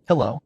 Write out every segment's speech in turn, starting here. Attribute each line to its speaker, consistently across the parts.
Speaker 1: Hello,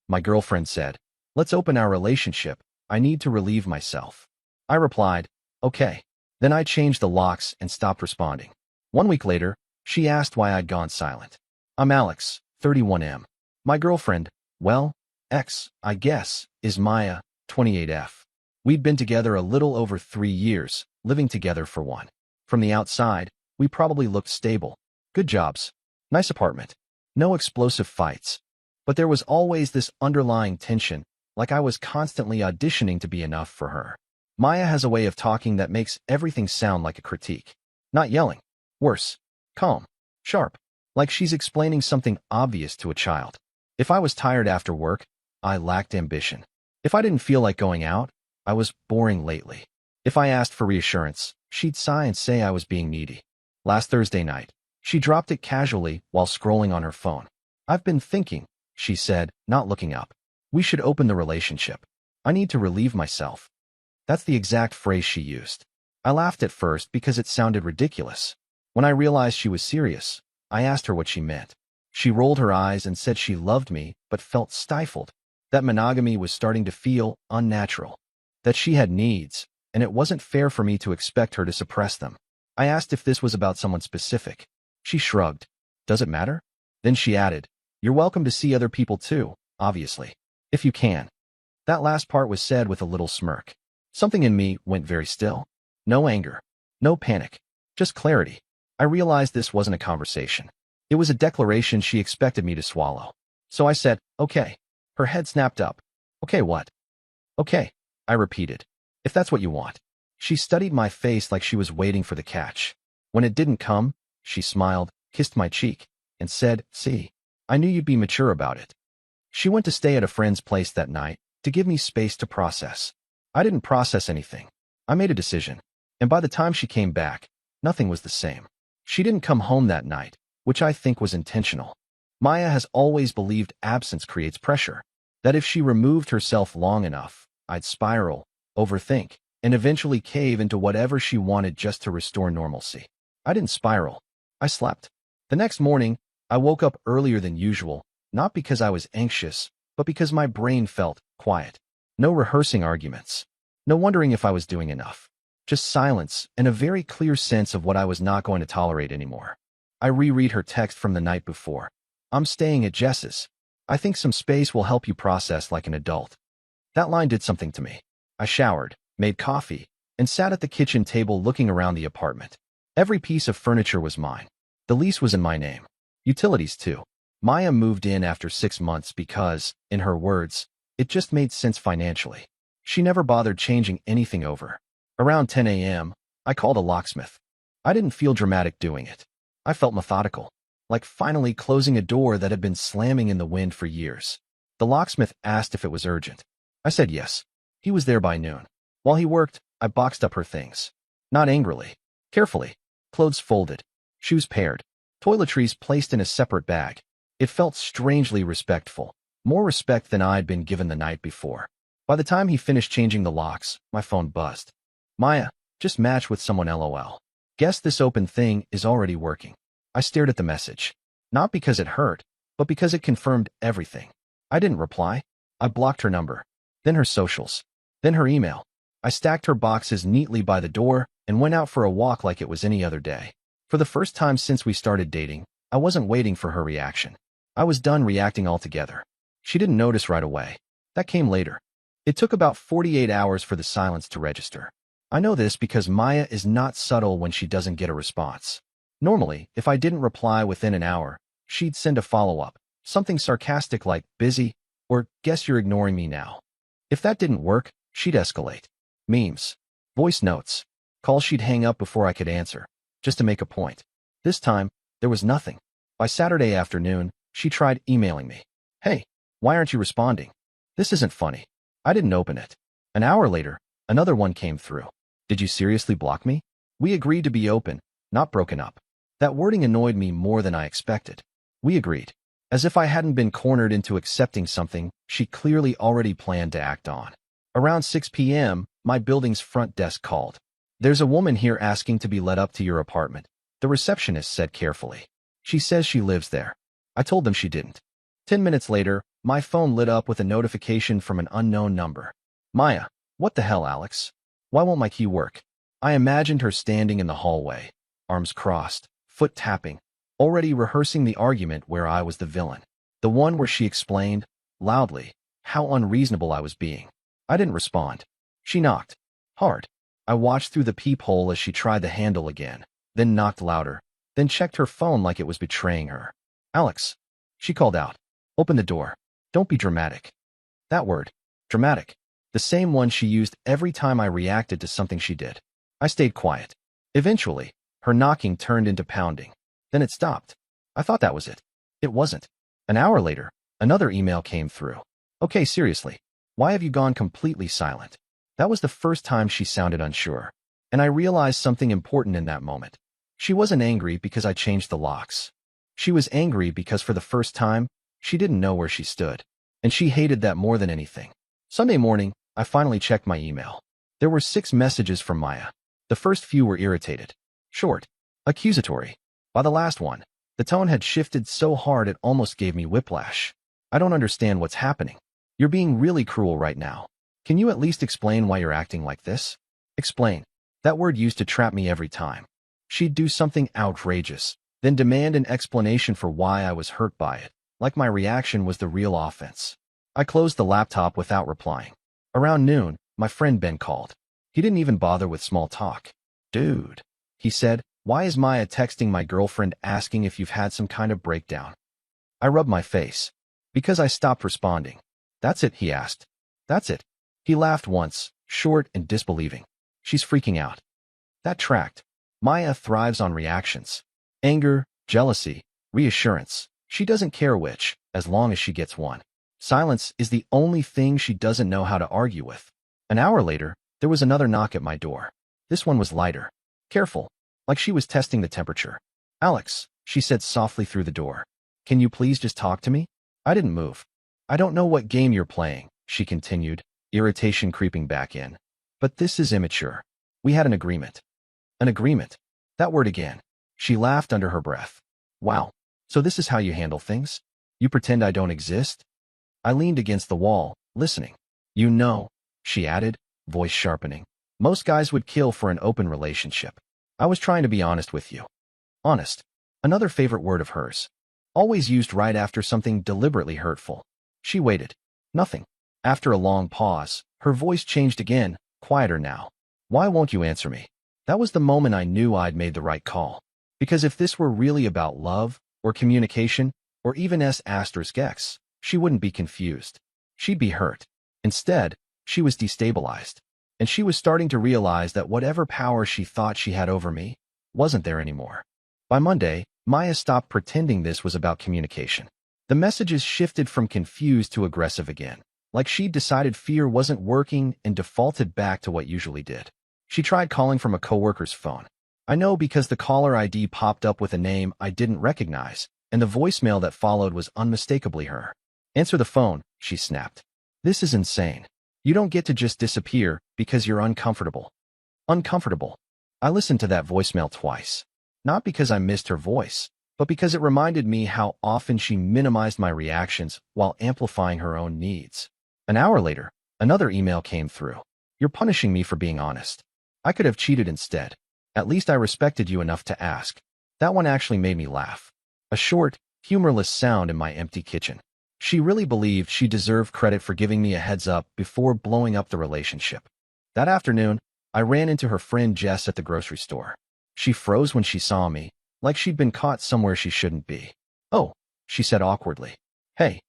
Speaker 1: my girlfriend said. Let's open our relationship. I need to relieve myself. I replied, okay. Then I changed the locks and stopped responding. 1 week later, she asked why I'd gone silent. I'm Alex, 31M. My girlfriend, well, ex, I guess, is Maya, 28F. We'd been together a little over 3 years, living together for one. From the outside, we probably looked stable. Good jobs. Nice apartment. No explosive fights. But there was always this underlying tension, like I was constantly auditioning to be enough for her. Maya has a way of talking that makes everything sound like a critique. Not yelling. Worse. Calm. Sharp. Like she's explaining something obvious to a child. If I was tired after work, I lacked ambition. If I didn't feel like going out, I was boring lately. If I asked for reassurance, she'd sigh and say I was being needy. Last Thursday night, she dropped it casually while scrolling on her phone. I've been thinking, she said, not looking up. We should open the relationship. I need to relieve myself. That's the exact phrase she used. I laughed at first because it sounded ridiculous. When I realized she was serious, I asked her what she meant. She rolled her eyes and said she loved me but felt stifled. That monogamy was starting to feel unnatural. That she had needs, and it wasn't fair for me to expect her to suppress them. I asked if this was about someone specific. She shrugged. Does it matter? Then she added, you're welcome to see other people too, obviously. If you can. That last part was said with a little smirk. Something in me went very still. No anger. No panic. Just clarity. I realized this wasn't a conversation. It was a declaration she expected me to swallow. So I said, okay. Her head snapped up. Okay, what? Okay, I repeated. If that's what you want. She studied my face like she was waiting for the catch. When it didn't come, she smiled, kissed my cheek, and said, see, I knew you'd be mature about it. She went to stay at a friend's place that night to give me space to process. I didn't process anything. I made a decision. And by the time she came back, nothing was the same. She didn't come home that night, which I think was intentional. Maya has always believed absence creates pressure. That if she removed herself long enough, I'd spiral, overthink, and eventually cave into whatever she wanted just to restore normalcy. I didn't spiral. I slept. The next morning, I woke up earlier than usual, not because I was anxious, but because my brain felt quiet. No rehearsing arguments. No wondering if I was doing enough. Just silence and a very clear sense of what I was not going to tolerate anymore. I reread her text from the night before. I'm staying at Jess's. I think some space will help you process like an adult. That line did something to me. I showered, made coffee, and sat at the kitchen table looking around the apartment. Every piece of furniture was mine. The lease was in my name. Utilities too. Maya moved in after 6 months because, in her words, it just made sense financially. She never bothered changing anything over. Around 10 a.m., I called a locksmith. I didn't feel dramatic doing it. I felt methodical, like finally closing a door that had been slamming in the wind for years. The locksmith asked if it was urgent. I said yes. He was there by noon. While he worked, I boxed up her things. Not angrily. Carefully. Clothes folded. Shoes paired. Toiletries placed in a separate bag. It felt strangely respectful. More respect than I'd been given the night before. By the time he finished changing the locks, my phone buzzed. Maya, just matched with someone LOL. Guess this open thing is already working. I stared at the message. Not because it hurt, but because it confirmed everything. I didn't reply. I blocked her number. Then her socials. Then her email. I stacked her boxes neatly by the door and went out for a walk like it was any other day. For the first time since we started dating, I wasn't waiting for her reaction. I was done reacting altogether. She didn't notice right away. That came later. It took about 48 hours for the silence to register. I know this because Maya is not subtle when she doesn't get a response. Normally, if I didn't reply within an hour, she'd send a follow-up, something sarcastic like, busy, or guess you're ignoring me now. If that didn't work, she'd escalate. Memes. Voice notes. Calls she'd hang up before I could answer, just to make a point. This time, there was nothing. By Saturday afternoon, she tried emailing me. Hey, why aren't you responding? This isn't funny. I didn't open it. An hour later, another one came through. Did you seriously block me? We agreed to be open, not broken up. That wording annoyed me more than I expected. We agreed. As if I hadn't been cornered into accepting something she clearly already planned to act on. Around 6 p.m., my building's front desk called. There's a woman here asking to be let up to your apartment, the receptionist said carefully. She says she lives there. I told them she didn't. 10 minutes later, my phone lit up with a notification from an unknown number. Maya, what the hell, Alex? Why won't my key work? I imagined her standing in the hallway, arms crossed, foot tapping, already rehearsing the argument where I was the villain. The one where she explained, loudly, how unreasonable I was being. I didn't respond. She knocked. Hard. I watched through the peephole as she tried the handle again, then knocked louder, then checked her phone like it was betraying her. Alex, she called out. Open the door. Don't be dramatic. That word. Dramatic. The same one she used every time I reacted to something she did. I stayed quiet. Eventually, her knocking turned into pounding. Then it stopped. I thought that was it. It wasn't. An hour later, another email came through. Okay, seriously. Why have you gone completely silent? That was the first time she sounded unsure. And I realized something important in that moment. She wasn't angry because I changed the locks. She was angry because for the first time, she didn't know where she stood. And she hated that more than anything. Sunday morning, I finally checked my email. There were 6 messages from Maya. The first few were irritated, short, accusatory. By the last one, the tone had shifted so hard it almost gave me whiplash. I don't understand what's happening. You're being really cruel right now. Can you at least explain why you're acting like this? Explain. That word used to trap me every time. She'd do something outrageous, then demand an explanation for why I was hurt by it, like my reaction was the real offense. I closed the laptop without replying. Around noon, my friend Ben called. He didn't even bother with small talk. Dude, he said, why is Maya texting my girlfriend asking if you've had some kind of breakdown? I rubbed my face. Because I stopped responding. That's it, he asked. That's it. He laughed once, short and disbelieving. She's freaking out. That tracked. Maya thrives on reactions. Anger, jealousy, reassurance. She doesn't care which, as long as she gets one. Silence is the only thing she doesn't know how to argue with. An hour later, there was another knock at my door. This one was lighter. Careful, like she was testing the temperature. Alex, she said softly through the door. Can you please just talk to me? I didn't move. I don't know what game you're playing, she continued, irritation creeping back in. But this is immature. We had an agreement. An agreement. That word again. She laughed under her breath. Wow. So this is how you handle things? You pretend I don't exist? I leaned against the wall, listening. You know, she added, voice sharpening. Most guys would kill for an open relationship. I was trying to be honest with you. Honest. Another favorite word of hers. Always used right after something deliberately hurtful. She waited. Nothing. After a long pause, her voice changed again, quieter now. Why won't you answer me? That was the moment I knew I'd made the right call. Because if this were really about love, or communication, or even S***X, she wouldn't be confused. She'd be hurt. Instead, she was destabilized. And she was starting to realize that whatever power she thought she had over me wasn't there anymore. By Monday, Maya stopped pretending this was about communication. The messages shifted from confused to aggressive again, like she'd decided fear wasn't working and defaulted back to what usually did. She tried calling from a coworker's phone. I know because the caller ID popped up with a name I didn't recognize, and the voicemail that followed was unmistakably her. Answer the phone, she snapped. This is insane. You don't get to just disappear because you're uncomfortable. Uncomfortable. I listened to that voicemail twice. Not because I missed her voice, but because it reminded me how often she minimized my reactions while amplifying her own needs. An hour later, another email came through. You're punishing me for being honest. I could have cheated instead. At least I respected you enough to ask. That one actually made me laugh. A short, humorless sound in my empty kitchen. She really believed she deserved credit for giving me a heads up before blowing up the relationship. That afternoon, I ran into her friend Jess at the grocery store. She froze when she saw me, like she'd been caught somewhere she shouldn't be. Oh, she said awkwardly. Hey,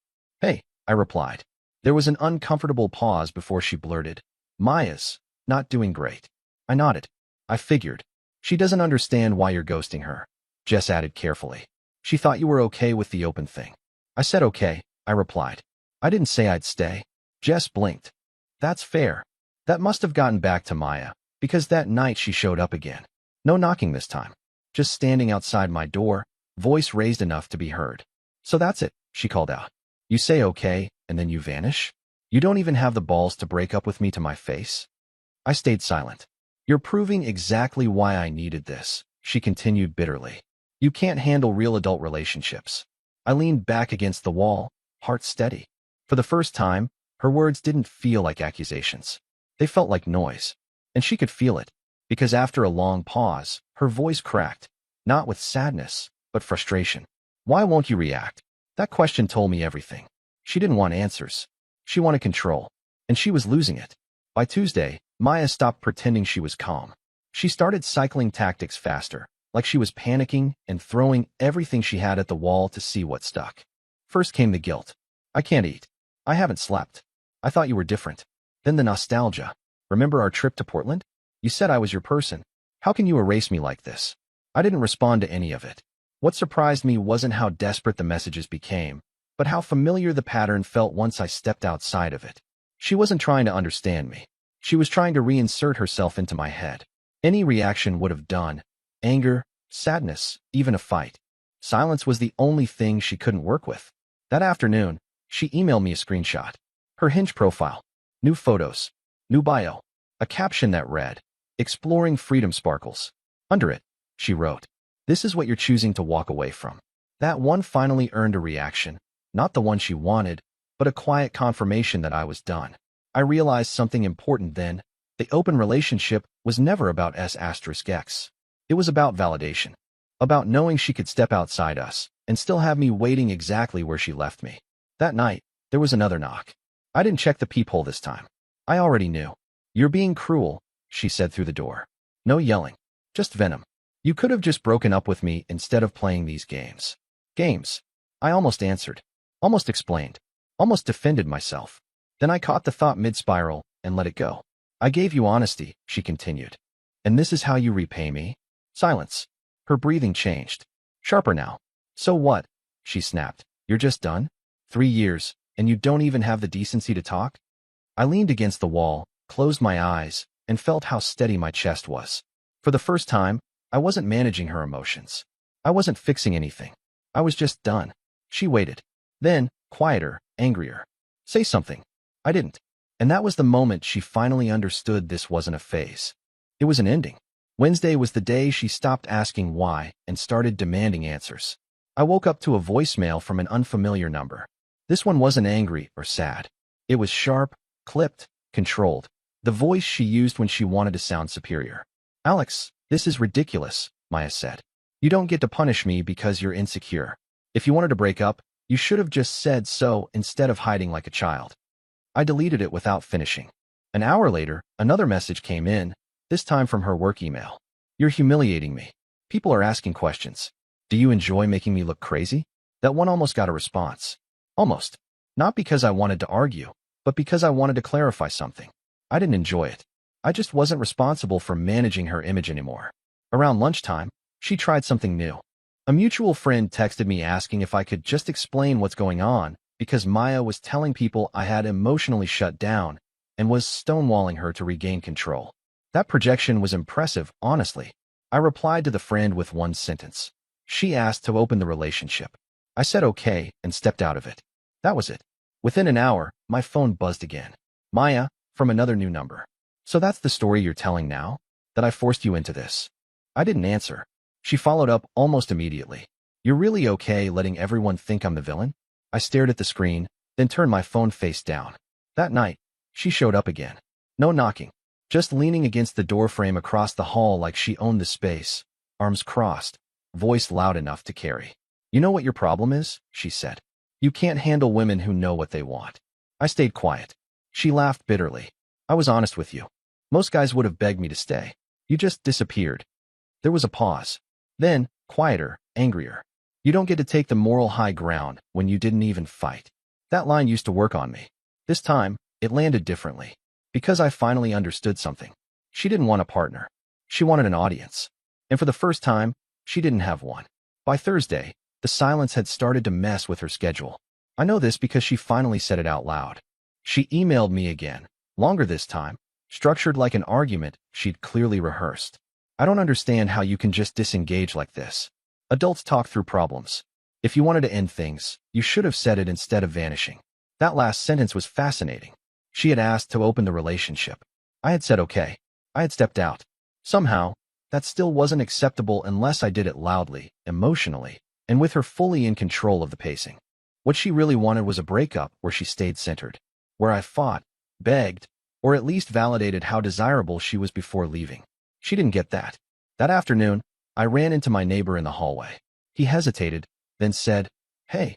Speaker 1: I replied. There was an uncomfortable pause before she blurted. Maya's not doing great. I nodded. I figured. She doesn't understand why you're ghosting her. Jess added carefully. She thought you were okay with the open thing. I said okay, I replied. I didn't say I'd stay. Jess blinked. That's fair. That must have gotten back to Maya, because that night she showed up again. No knocking this time. Just standing outside my door, voice raised enough to be heard. So that's it, she called out. You say okay, and then you vanish? You don't even have the balls to break up with me to my face? I stayed silent. You're proving exactly why I needed this, she continued bitterly. You can't handle real adult relationships. I leaned back against the wall, heart steady. For the first time, her words didn't feel like accusations. They felt like noise. And she could feel it, because after a long pause, her voice cracked, not with sadness, but frustration. Why won't you react? That question told me everything. She didn't want answers. She wanted control. And she was losing it. By Tuesday, Maya stopped pretending she was calm. She started cycling tactics faster, like she was panicking and throwing everything she had at the wall to see what stuck. First came the guilt. I can't eat. I haven't slept. I thought you were different. Then the nostalgia. Remember our trip to Portland? You said I was your person. How can you erase me like this? I didn't respond to any of it. What surprised me wasn't how desperate the messages became, but how familiar the pattern felt once I stepped outside of it. She wasn't trying to understand me. She was trying to reinsert herself into my head. Any reaction would have done. Anger, sadness, even a fight. Silence was the only thing she couldn't work with. That afternoon, she emailed me a screenshot. Her Hinge profile. New photos. New bio. A caption that read, "Exploring freedom sparkles." Under it, she wrote, "This is what you're choosing to walk away from." That one finally earned a reaction, not the one she wanted, but a quiet confirmation that I was done. I realized something important then. The open relationship was never about S*X. It was about validation. About knowing she could step outside us and still have me waiting exactly where she left me. That night, there was another knock. I didn't check the peephole this time. I already knew. "You're being cruel," she said through the door. No yelling. Just venom. "You could have just broken up with me instead of playing these games." Games. I almost answered. Almost explained. Almost defended myself. Then I caught the thought mid-spiral and let it go. "I gave you honesty," she continued. "And this is how you repay me?" Silence. Her breathing changed. Sharper now. "So what?" she snapped. "You're just done? 3 years, and you don't even have the decency to talk?" I leaned against the wall, closed my eyes, and felt how steady my chest was. For the first time, I wasn't managing her emotions. I wasn't fixing anything. I was just done. She waited. Then, quieter, angrier. "Say something." I didn't. And that was the moment she finally understood this wasn't a phase. It was an ending. Wednesday was the day she stopped asking why and started demanding answers. I woke up to a voicemail from an unfamiliar number. This one wasn't angry or sad. It was sharp, clipped, controlled. The voice she used when she wanted to sound superior. "Alex, this is ridiculous," Maya said. "You don't get to punish me because you're insecure. If you wanted to break up, you should have just said so instead of hiding like a child." I deleted it without finishing. An hour later, another message came in, this time from her work email. "You're humiliating me. People are asking questions. Do you enjoy making me look crazy?" That one almost got a response. Almost. Not because I wanted to argue, but because I wanted to clarify something. I didn't enjoy it. I just wasn't responsible for managing her image anymore. Around lunchtime, she tried something new. A mutual friend texted me asking if I could just explain what's going on because Maya was telling people I had emotionally shut down and was stonewalling her to regain control. That projection was impressive, honestly. I replied to the friend with one sentence. She asked to open the relationship. I said okay and stepped out of it. That was it. Within an hour, my phone buzzed again. "Maya," from another new number. "So that's the story you're telling now? That I forced you into this?" I didn't answer. She followed up almost immediately. "You're really okay letting everyone think I'm the villain?" I stared at the screen, then turned my phone face down. That night, she showed up again. No knocking. Just leaning against the doorframe across the hall like she owned the space, arms crossed, voice loud enough to carry. "You know what your problem is?" she said. "You can't handle women who know what they want." I stayed quiet. She laughed bitterly. "I was honest with you. Most guys would have begged me to stay. You just disappeared." There was a pause. Then, quieter, angrier. "You don't get to take the moral high ground when you didn't even fight." That line used to work on me. This time, it landed differently. Because I finally understood something. She didn't want a partner. She wanted an audience. And for the first time, she didn't have one. By Thursday, the silence had started to mess with her schedule. I know this because she finally said it out loud. She emailed me again, longer this time, structured like an argument she'd clearly rehearsed. "I don't understand how you can just disengage like this. Adults talk through problems. If you wanted to end things, you should have said it instead of vanishing." That last sentence was fascinating. She had asked to open the relationship. I had said okay. I had stepped out. Somehow, that still wasn't acceptable unless I did it loudly, emotionally, and with her fully in control of the pacing. What she really wanted was a breakup where she stayed centered, where I fought, begged, or at least validated how desirable she was before leaving. She didn't get that. That afternoon, I ran into my neighbor in the hallway. He hesitated, then said, "Hey,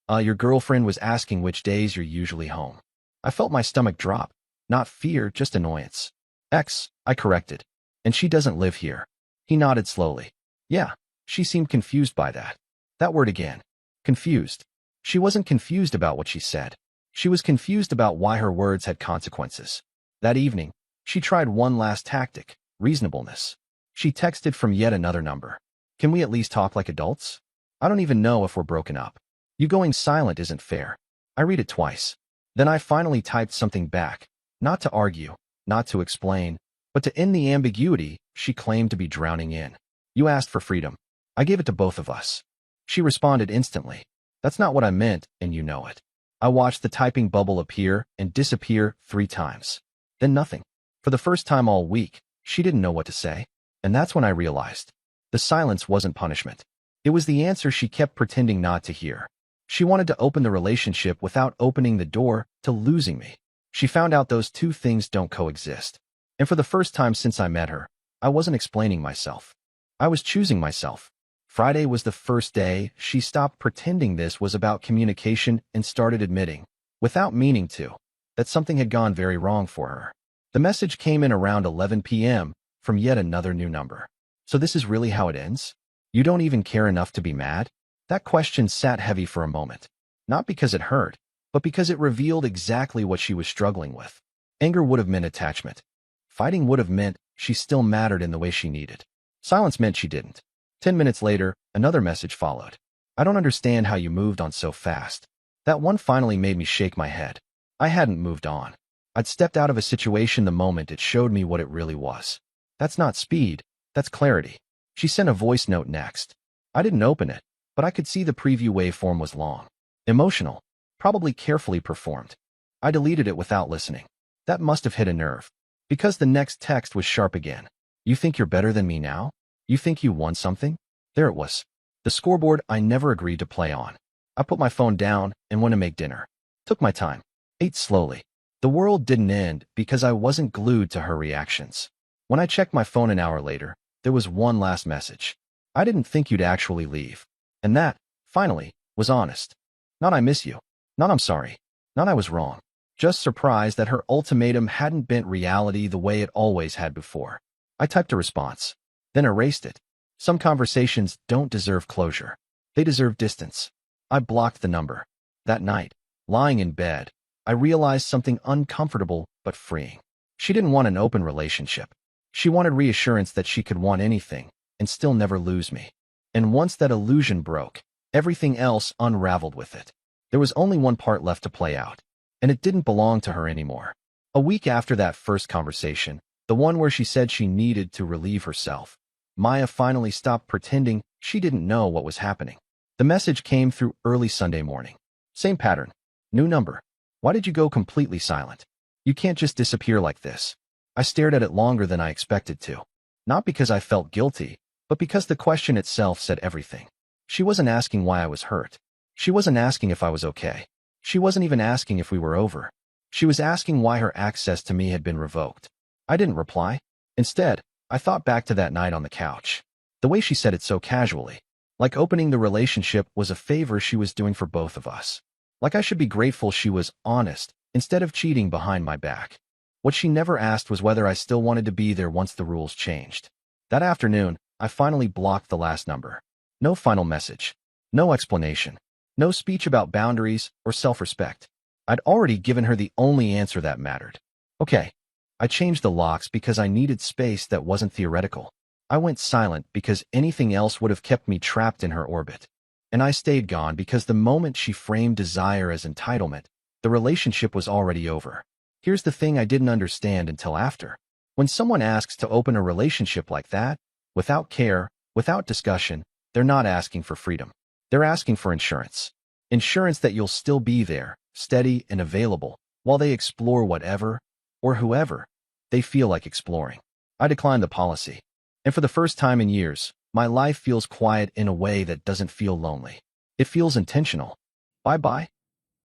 Speaker 1: your girlfriend was asking which days you're usually home." I felt my stomach drop. Not fear, just annoyance. I corrected. "And she doesn't live here." He nodded slowly. "Yeah." She seemed confused by that. That word again. Confused. She wasn't confused about what she said. She was confused about why her words had consequences. That evening, she tried one last tactic, reasonableness. She texted from yet another number. "Can we at least talk like adults? I don't even know if we're broken up. You going silent isn't fair." I read it twice. Then I finally typed something back, not to argue, not to explain, but to end the ambiguity she claimed to be drowning in. "You asked for freedom. I gave it to both of us." She responded instantly. "That's not what I meant, and you know it." I watched the typing bubble appear and disappear 3 times. Then nothing. For the first time all week, she didn't know what to say. And that's when I realized. The silence wasn't punishment. It was the answer she kept pretending not to hear. She wanted to open the relationship without opening the door to losing me. She found out those two things don't coexist. And for the first time since I met her, I wasn't explaining myself. I was choosing myself. Friday was the first day she stopped pretending this was about communication and started admitting, without meaning to, that something had gone very wrong for her. The message came in around 11 p.m. from yet another new number. "So this is really how it ends? You don't even care enough to be mad?" That question sat heavy for a moment. Not because it hurt, but because it revealed exactly what she was struggling with. Anger would have meant attachment. Fighting would have meant she still mattered in the way she needed. Silence meant she didn't. 10 minutes later, another message followed. "I don't understand how you moved on so fast." That one finally made me shake my head. I hadn't moved on. I'd stepped out of a situation the moment it showed me what it really was. That's not speed, that's clarity. She sent a voice note next. I didn't open it, but I could see the preview waveform was long. Emotional, probably carefully performed. I deleted it without listening. That must have hit a nerve. Because the next text was sharp again. "You think you're better than me now? You think you won something?" There it was. The scoreboard I never agreed to play on. I put my phone down and went to make dinner. Took my time. Ate slowly. The world didn't end because I wasn't glued to her reactions. When I checked my phone an hour later, there was one last message. "I didn't think you'd actually leave." And that, finally, was honest. Not "I miss you." Not "I'm sorry." Not "I was wrong." Just surprised that her ultimatum hadn't bent reality the way it always had before. I typed a response, then erased it. Some conversations don't deserve closure. They deserve distance. I blocked the number. That night, lying in bed, I realized something uncomfortable but freeing. She didn't want an open relationship. She wanted reassurance that she could want anything and still never lose me. And once that illusion broke, everything else unraveled with it. There was only one part left to play out, and it didn't belong to her anymore. A week after that first conversation, the one where she said she needed to relieve herself, Maya finally stopped pretending she didn't know what was happening. The message came through early Sunday morning. Same pattern. New number. "Why did you go completely silent? You can't just disappear like this." I stared at it longer than I expected to. Not because I felt guilty, but because the question itself said everything. She wasn't asking why I was hurt. She wasn't asking if I was okay. She wasn't even asking if we were over. She was asking why her access to me had been revoked. I didn't reply. Instead, I thought back to that night on the couch. The way she said it so casually. Like opening the relationship was a favor she was doing for both of us. Like I should be grateful she was honest, instead of cheating behind my back. What she never asked was whether I still wanted to be there once the rules changed. That afternoon, I finally blocked the last number. No final message. No explanation. No speech about boundaries or self-respect. I'd already given her the only answer that mattered. Okay. I changed the locks because I needed space that wasn't theoretical. I went silent because anything else would have kept me trapped in her orbit. And I stayed gone because the moment she framed desire as entitlement, the relationship was already over. Here's the thing I didn't understand until after. When someone asks to open a relationship like that, without care, without discussion, they're not asking for freedom. They're asking for insurance. Insurance that you'll still be there, steady and available, while they explore whatever, or whoever, they feel like exploring. I declined the policy. And for the first time in years, my life feels quiet in a way that doesn't feel lonely. It feels intentional. Bye-bye.